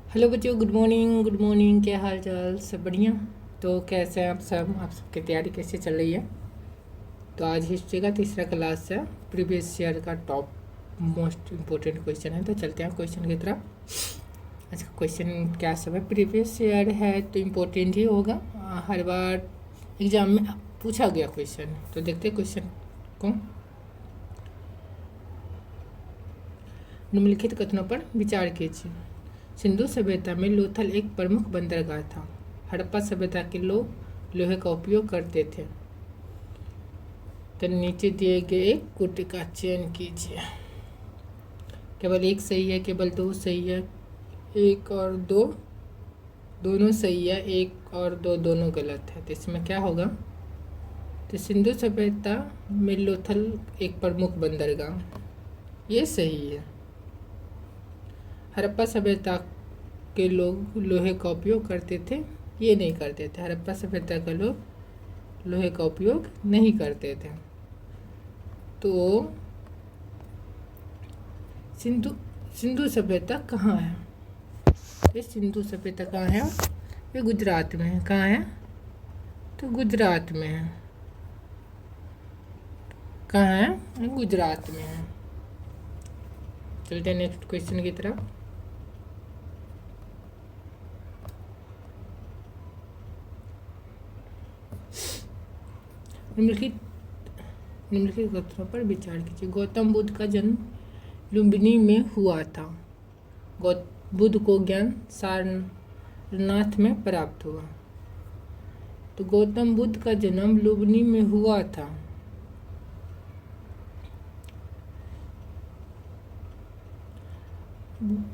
Hello बच्चों, good morning. Good morning. क्या हाल चाल? सब बढ़िया? तो कैसे हैं आप सब? आप सबकी तैयारी कैसे चल रही है? तो आज हिस्ट्री का तीसरा क्लास है। प्रीवियस ईयर का टॉप मोस्ट इम्पोर्टेंट क्वेश्चन है। तो चलते हैं क्वेश्चन की तरफ। आज का क्वेश्चन क्या सब है? प्रीवियस ईयर है तो इम्पोर्टेंट ही होगा। हर बार एग्जाम में पूछा गया क्वेश्चन। तो देखते हैं क्वेश्चन को। निम्नलिखित कथनों पर विचार कीजिए। सिंधु सभ्यता में लोथल एक प्रमुख बंदरगाह था। हड़प्पा सभ्यता के लोग लोहे का उपयोग करते थे। तो नीचे दिए गए एक कोटि का चयन कीजिए। केवल एक सही है, केवल दो सही है, एक और दो दोनों सही है, एक और दो दोनों गलत है। तो इसमें क्या होगा? तो सिंधु सभ्यता में लोथल एक प्रमुख बंदरगाह, ये सही है। हड़प्पा सभ्यता के लोग लोहे का उपयोग करते थे, ये नहीं करते थे। हड़प्पा सभ्यता के लोग लोहे का उपयोग नहीं करते थे। तो सिंधु सिंधु सभ्यता कहाँ है? ये सिंधु सभ्यता कहाँ है? ये गुजरात में है। कहाँ है? तो गुजरात में है। कहाँ है? ये गुजरात में है। चलते हैं नेक्स्ट क्वेश्चन की तरफ। निम्नलिखित कथनों पर विचार कीजिए। गौतम बुद्ध का जन्म लुम्बिनी में हुआ था। बुद्ध को ज्ञान सारनाथ में प्राप्त हुआ। तो गौतम बुद्ध का जन्म लुम्बिनी में हुआ था।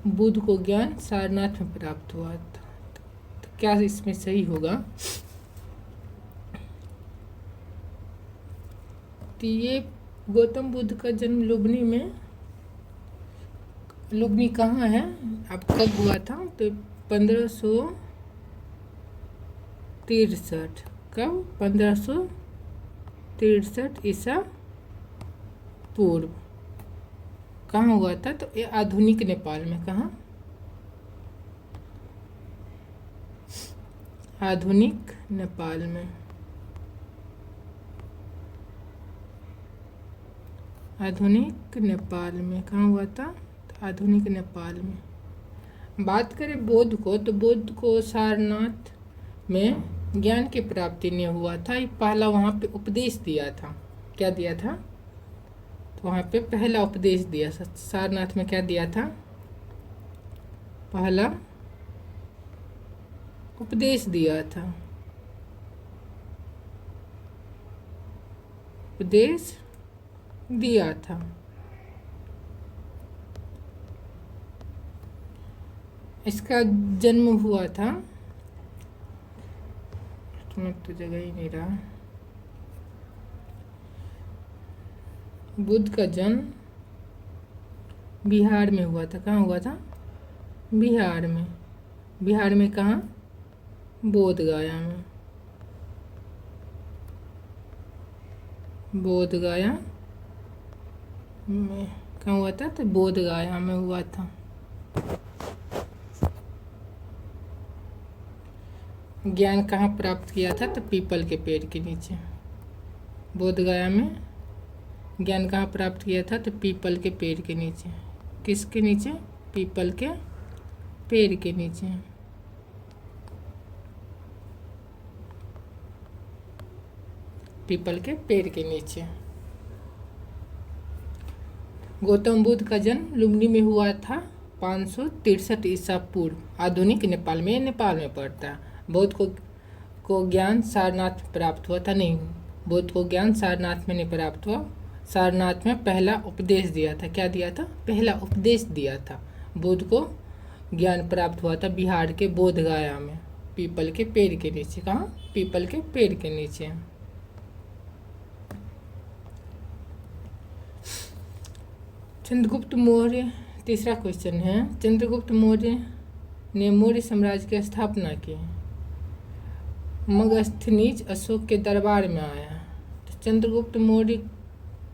बुद्ध को ज्ञान सारनाथ में प्राप्त हुआ था। तो क्या इसमें सही होगा? तो ये गौतम बुद्ध का जन्म लुम्बिनी कहाँ है? अब कब हुआ था? तो 1563। कब? 1563 ईसा पूर्व। कहाँ हुआ था? तो ये आधुनिक नेपाल में। कहाँ? आधुनिक नेपाल में। आधुनिक नेपाल में कहाँ हुआ था? तो आधुनिक नेपाल में। बात करें बौद्ध को, तो बौद्ध को सारनाथ में ज्ञान की प्राप्ति नहीं हुआ था। पहला वहाँ पे उपदेश दिया था। क्या दिया था? तो वहाँ पे पहला उपदेश दिया था। सारनाथ में क्या दिया था? पहला उपदेश दिया था। उपदेश दिया था। इसका जन्म हुआ था, तुम्हें तो जगह ही नहीं रहा। बुद्ध का जन्म बिहार में हुआ था। कहाँ हुआ था? बिहार में। बिहार में कहाँ? बोध गया में। बोध गया में कहाँ हुआ था? तो बोध गया में हुआ था। ज्ञान कहाँ प्राप्त किया था? तो पीपल के पेड़ के नीचे। बोध गया में ज्ञान कहाँ प्राप्त किया था? तो पीपल के पेड़ के नीचे। किसके नीचे? पीपल के पेड़ के नीचे। पीपल के पेड़ के नीचे। गौतम बुद्ध का जन्म लुम्बिनी में हुआ था 563 ईसा पूर्व। आधुनिक नेपाल में, नेपाल में पड़ता है। बौद्ध को ज्ञान सारनाथ में प्राप्त हुआ था। नहीं, बौद्ध को ज्ञान सारनाथ में नहीं प्राप्त हुआ। सारनाथ में पहला उपदेश दिया था। क्या दिया था? पहला उपदेश दिया था। बुद्ध को ज्ञान प्राप्त हुआ था बिहार के बोध गया में, पीपल के पेड़ के नीचे। कहाँ? पीपल के पेड़ के नीचे। चंद्रगुप्त मौर्य, तीसरा क्वेश्चन है। चंद्रगुप्त मौर्य ने मौर्य साम्राज्य की स्थापना की। मगस्थनीज अशोक के दरबार में आया। तो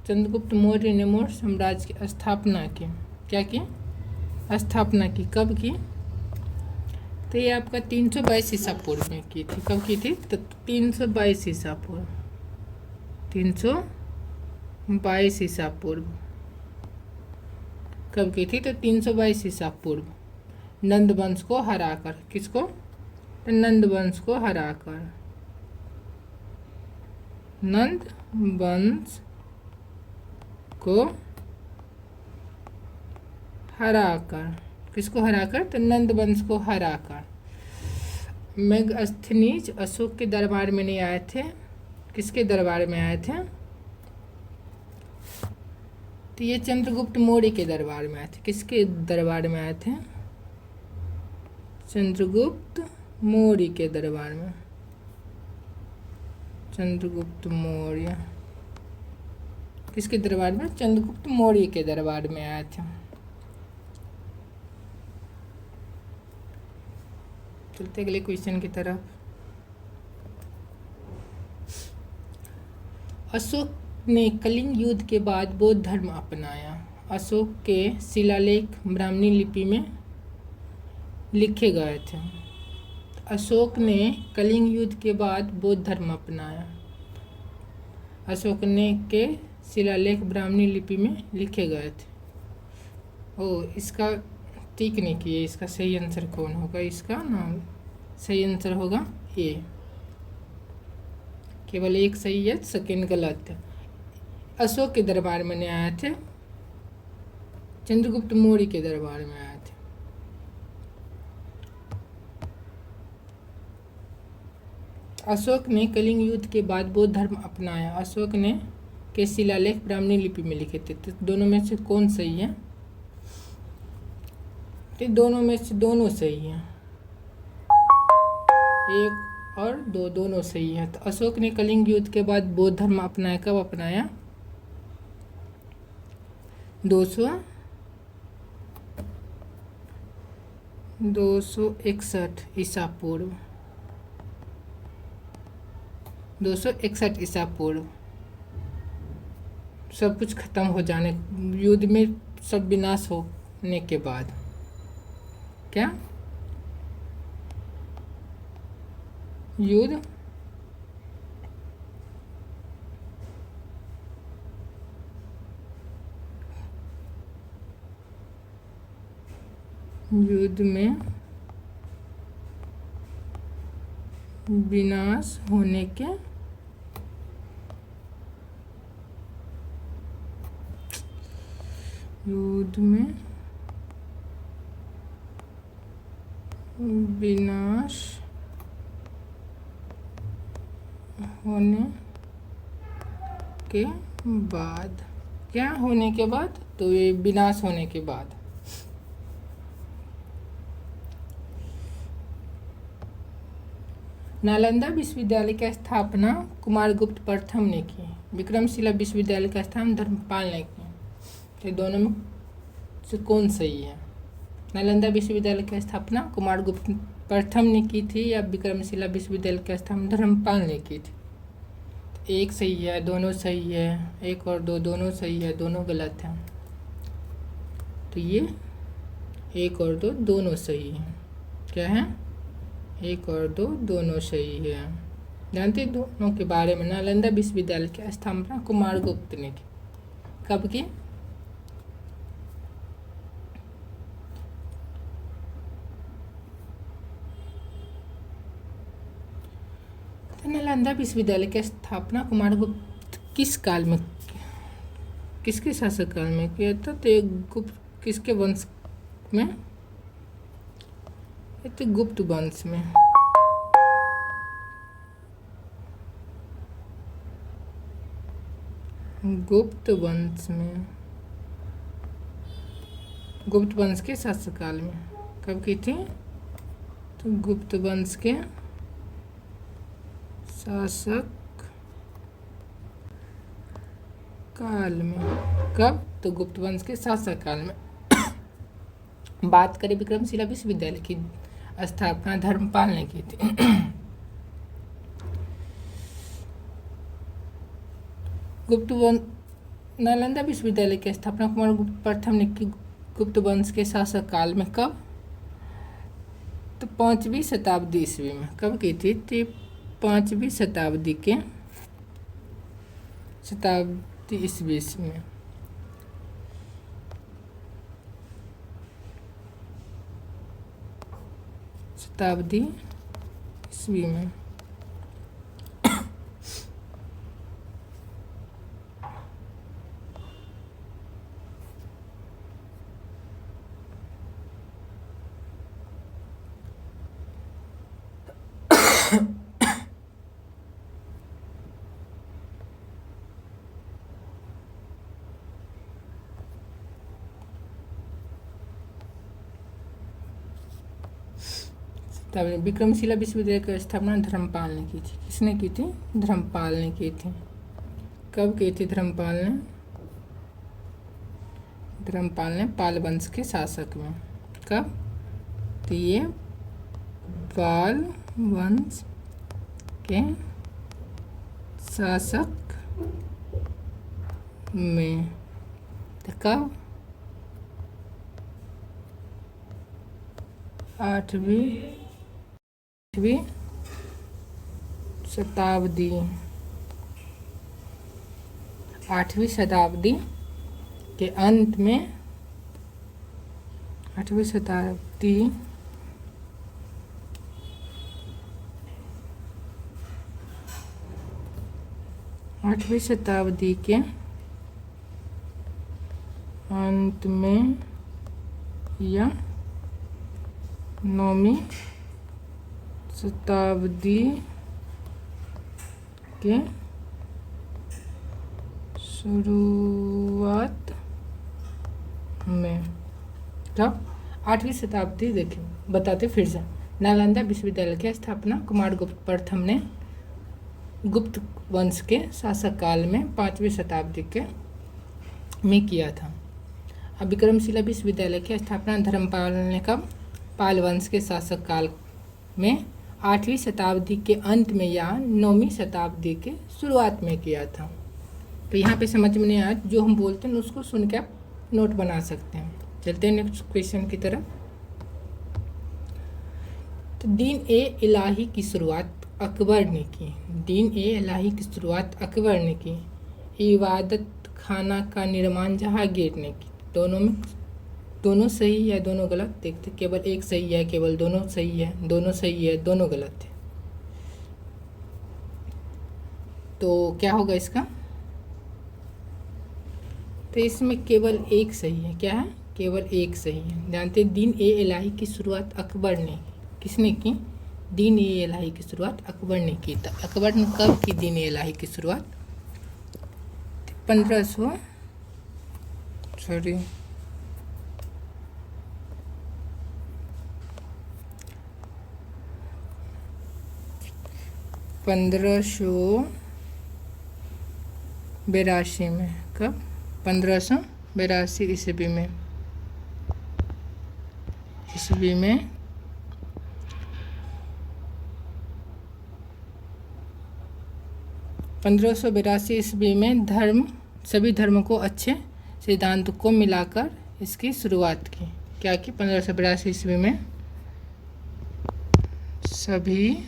चंद्रगुप्त मौर्य ने मौर्य साम्राज्य की स्थापना की। क्या की? स्थापना की। कब की? तो ये आपका 322 ईसा पूर्व में की थी। कब की थी? तो 322 ईसा पूर्व, 322 ईसा पूर्व कब की थी? तो 322 ईसा पूर्व, नंद वंश को हराकर। किसको? तो नंद वंश को हराकर, नंद वंश को हराकर। किसको हराकर? तो नंद वंश को हराकर। मेगस्थनीज अशोक के दरबार में नहीं आए थे। किसके दरबार में आए थे? तो ये चंद्रगुप्त मौर्य के दरबार में आए थे। किसके दरबार में आए थे? चंद्रगुप्त मौर्य के दरबार में। चंद्रगुप्त मौर्य किसके दरबार में? चंद्रगुप्त मौर्य के दरबार में आए थे। चलते अगले क्वेश्चन की तरफ। अशोक ने कलिंग युद्ध के बाद बौद्ध धर्म अपनाया। अशोक के शिलालेख ब्राह्मणी लिपि में लिखे गए थे। अशोक ने कलिंग युद्ध के बाद बौद्ध धर्म अपनाया। अशोक ने के शिलालेख ब्राह्मणी लिपि में लिखे गए थे। ओ, इसका टिक नहीं किए। इसका सही आंसर कौन होगा? इसका नाम सही आंसर होगा ए। केवल एक सही है, सेकेंड गलत है। अशोक के दरबार में नहीं आए थे, चंद्रगुप्त मौर्य के दरबार में आए थे। अशोक ने कलिंग युद्ध के बाद बौद्ध धर्म अपनाया। अशोक ने के शिलालेख ब्राह्मणी लिपि में लिखे थे। तो दोनों में से कौन सही है? तो दोनों में से दोनों सही हैं, एक और दो दोनों सही है। तो अशोक ने कलिंग युद्ध के बाद बौद्ध धर्म अपनाया। कब अपनाया? 261 ईसा पूर्व, 261 ईसा पूर्व। सब कुछ खत्म हो जाने, युद्ध में सब विनाश होने के बाद। क्या? युद्ध में विनाश होने के युद्ध में विनाश होने के बाद। क्या होने के बाद? तो ये विनाश होने के बाद। नालंदा विश्वविद्यालय की स्थापना कुमारगुप्त प्रथम ने की। विक्रमशिला विश्वविद्यालय का स्थापना धर्मपाल ने की। तो दोनों में से कौन सही है? नालंदा विश्वविद्यालय की स्थापना कुमारगुप्त प्रथम ने की थी या विक्रमशिला विश्वविद्यालय की स्थापना धर्मपाल ने की थी? तो एक सही है, दोनों सही है, एक और दो दोनों सही है, दोनों गलत हैं। तो ये एक और दो दोनों सही हैं। क्या है? एक और दो दोनों सही है। जानते दोनों के बारे में। नालंदा विश्वविद्यालय की स्थापना कुमारगुप्त ने की। कब की? तो नालंदा विश्वविद्यालय की स्थापना कुमारगुप्त किस काल में, किसके शासक काल में किया था? तो एक गुप्त किसके वंश में? तो गुप्त वंश में। गुप्त वंश में, गुप्त वंश के शासनकाल में। कब की थी? तो गुप्त वंश के शासक काल में। कब? तो गुप्त वंश के शासक काल में। बात करें विक्रमशिला विश्वविद्यालय की स्थापना धर्मपाल ने की थी। नालंदा विश्वविद्यालय की स्थापना कुमारगुप्त प्रथम ने की गुप्त वंश के शासक काल में। कब? तो 5वीं शताब्दी ईस्वी में कब की थी? तो 5वीं शताब्दी ईस्वी में। शताब्दी ईस्वी में तब विक्रमशिला विश्वविद्यालय की स्थापना धर्मपाल ने की थी। किसने की थी? धर्मपाल ने की थी। कब की थी धर्मपाल ने? धर्मपाल ने पाल वंश के शासक में। कब? तो ये पाल वंश के शासक में। तो कब? 8वीं शताब्दी। 8वीं शताब्दी के अंत में 8वीं शताब्दी के अंत में या 9वीं शताब्दी के शुरुआत में। तब 8वीं शताब्दी देखिए बताते फिर से। नालंदा विश्वविद्यालय की स्थापना कुमारगुप्त प्रथम ने गुप्त वंश के शासक काल में 5वीं शताब्दी में किया था। अब विक्रमशिला विश्वविद्यालय की स्थापना धर्मपाल ने कब? पाल वंश के शासक काल में 8वीं शताब्दी के अंत में या 9वीं शताब्दी के शुरुआत में किया था। तो यहाँ पे समझ में नहीं आया, जो हम बोलते हैं उसको सुन के आप नोट बना सकते हैं। चलते हैं नेक्स्ट क्वेश्चन की तरफ। तो दीन ए इलाही की शुरुआत अकबर ने की। दीन ए इलाही की शुरुआत अकबर ने की। इबादत खाना का निर्माण जहांगीर ने की। दोनों सही है, दोनों गलत? देखते केवल एक सही है, केवल दोनों सही है, दोनों सही है, दोनों गलत है। तो क्या होगा इसका? तो इसमें केवल एक सही है। क्या है? केवल एक सही है। जानते हैं दीन ए इलाही की शुरुआत अकबर ने, किसने की? दीन ए इलाही की शुरुआत अकबर ने की। तो अकबर ने कब की दीन ए इलाही की शुरुआत? 1500 1582 में। कब? 1582 ईस्वी में। 1582 ईस्वी में सभी धर्म को अच्छे सिद्धांत को मिलाकर इसकी शुरुआत की। क्या की? 1582 ईस्वी में सभी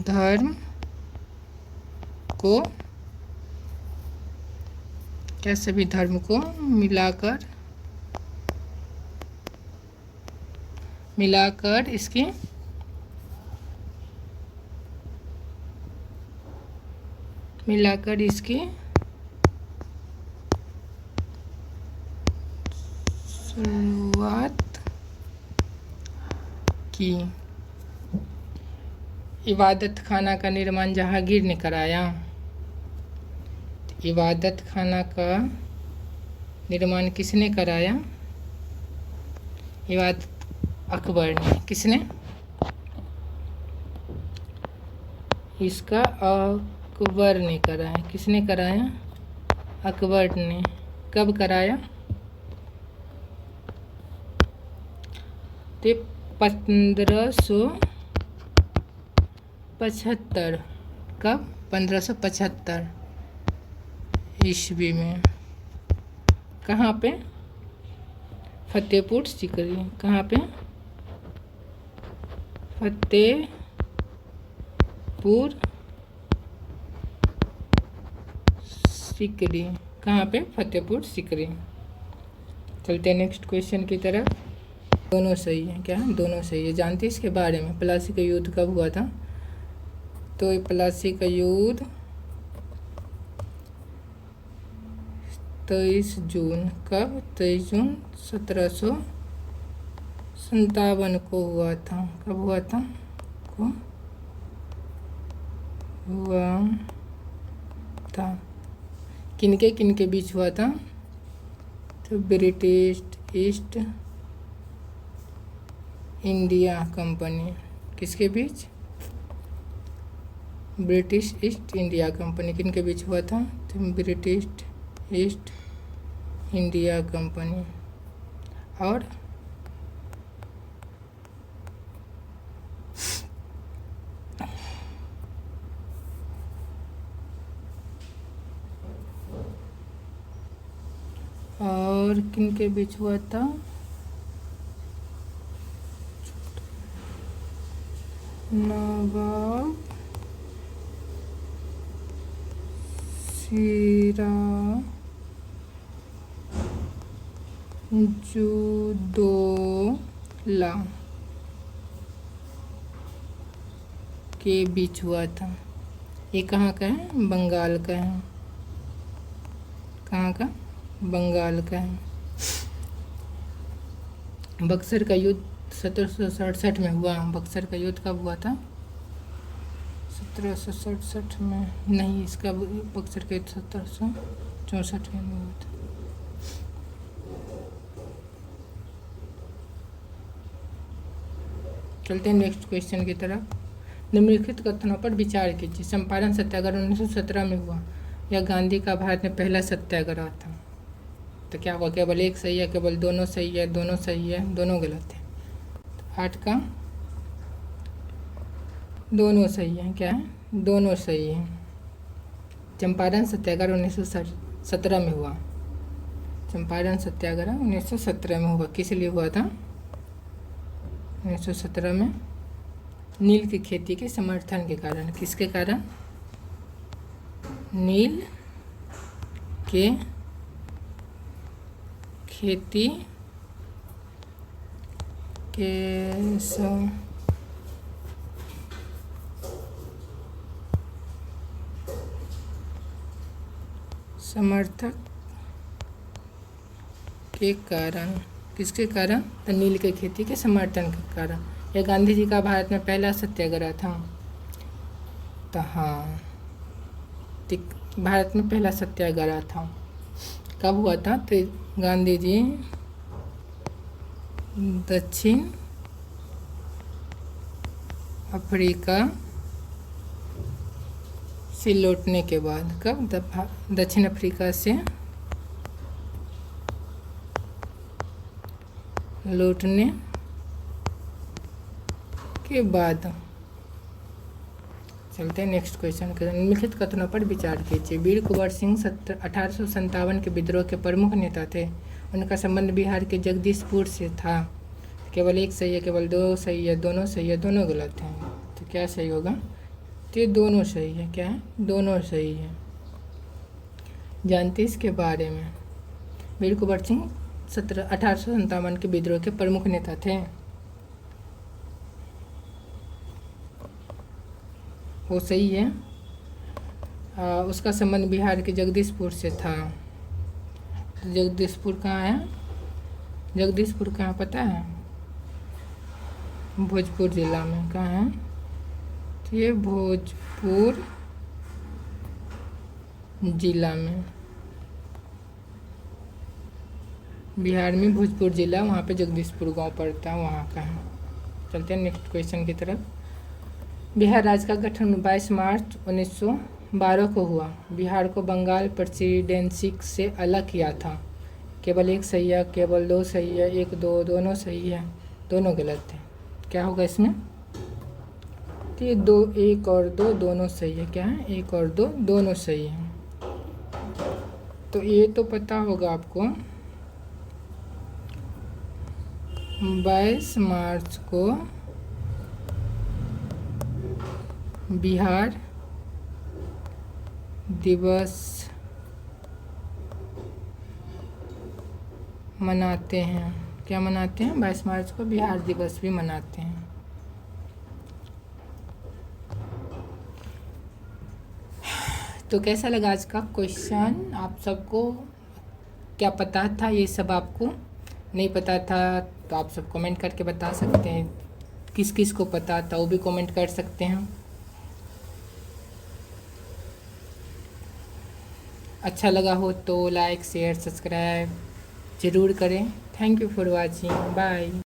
धर्म को मिलाकर इसकी शुरुआत की। इबादत खाना का निर्माण जहांगीर ने कराया। इबादत खाना का निर्माण किसने कराया? इबादत अकबर ने। किसने? इसका अकबर ने कराया। किसने कराया? अकबर ने। कब कराया? तो 1575। कब? 1575 ईस्वी में। कहाँ पे? फतेहपुर सीकरी। कहाँ पे? फतेहपुर सीकरी। कहाँ पे? फतेहपुर सीकरी। चलते हैं नेक्स्ट क्वेश्चन की तरफ। दोनों सही है। क्या है? दोनों सही है। जानते इसके बारे में? प्लासी का युद्ध कब हुआ था? तो प्लासी का युद्ध 23 जून। कब? 23 जून 1757 को हुआ था। कब हुआ था? को हुआ था। किनके बीच हुआ था? तो ब्रिटिश ईस्ट इंडिया कंपनी। किसके बीच? British East India Company. किनके बीच हुआ था? तो ब्रिटिश ईस्ट इंडिया कंपनी और किनके बीच हुआ था? नवाब सिराजुद्दौला के बीच हुआ था। ये कहाँ का है? बंगाल का है। कहाँ का? बंगाल का है। बक्सर का युद्ध 1767 में हुआ। बक्सर का युद्ध कब हुआ था? 1767 में नहीं, इसका बक्सर का युद्ध 1764 में हुआ था। चलते हैं नेक्स्ट क्वेश्चन की तरफ। निम्नलिखित कथनों पर विचार कीजिए। चंपारण सत्याग्रह 1917 में हुआ। यह गांधी का भारत में पहला सत्याग्रह था। तो क्या होगा? केवल एक सही है, केवल दोनों सही है, दोनों सही है, दोनों गलत है। 8 का दोनों सही है। क्या है? दोनों सही है। चंपारण सत्याग्रह 1917 में हुआ। चंपारण सत्याग्रह 1917 में हुआ। किस लिए हुआ था? 1917 में नील की खेती के समर्थन के कारण। किसके कारण? नील के खेती के समर्थक के कारण। किसके कारण? तो नील के खेती के समर्थन के कारण। यह गांधी जी का भारत में पहला सत्याग्रह था। तो हाँ, भारत में पहला सत्याग्रह था। कब हुआ था? तो गांधी जी दक्षिण अफ्रीका से लौटने के बाद। कब? दक्षिण अफ्रीका से लौटने के बाद। चलते हैं नेक्स्ट क्वेश्चन के। निम्नलिखित कथनों पर विचार कीजिए। वीर कुंवर सिंह 1857 के विद्रोह के प्रमुख नेता थे। उनका संबंध बिहार के जगदीशपुर से था। केवल एक सही है, केवल दो सही है, दोनों सही है, दोनों गलत हैं। तो क्या सही होगा? तो ये दोनों सही है। क्या है? दोनों सही है। जानते इसके बारे में? वीर कुंवर सिंह 1857 के विद्रोह के प्रमुख नेता थे। वो सही है। उसका संबंध बिहार के जगदीशपुर से था। तो जगदीशपुर कहाँ है? जगदीशपुर कहाँ पता है? भोजपुर जिला में। कहाँ है? तो ये भोजपुर जिला में, बिहार में भोजपुर जिला, वहाँ पे जगदीशपुर गांव पड़ता है, वहाँ का है। चलते हैं नेक्स्ट क्वेश्चन की तरफ। बिहार राज्य का गठन 22 मार्च 1912 को हुआ। बिहार को बंगाल प्रेसिडेंसी से अलग किया था। केवल एक सही है, केवल दो सही है, एक दो, दोनों सही है, दोनों गलत है। क्या होगा इसमें? तो ये दो, एक और दो, दोनों सही है। क्या है? एक और दो, दोनों सही है। तो ये तो पता होगा आपको। 22 मार्च को बिहार दिवस मनाते हैं। क्या मनाते हैं? 22 मार्च को बिहार दिवस भी मनाते हैं। तो कैसा लगा आज का क्वेश्चन? आप सबको क्या पता था? ये सब आपको नहीं पता था तो आप सब कमेंट करके बता सकते हैं। किस किस को पता था वो भी कमेंट कर सकते हैं। अच्छा लगा हो तो लाइक शेयर सब्सक्राइब ज़रूर करें। Thank you for watching. Bye.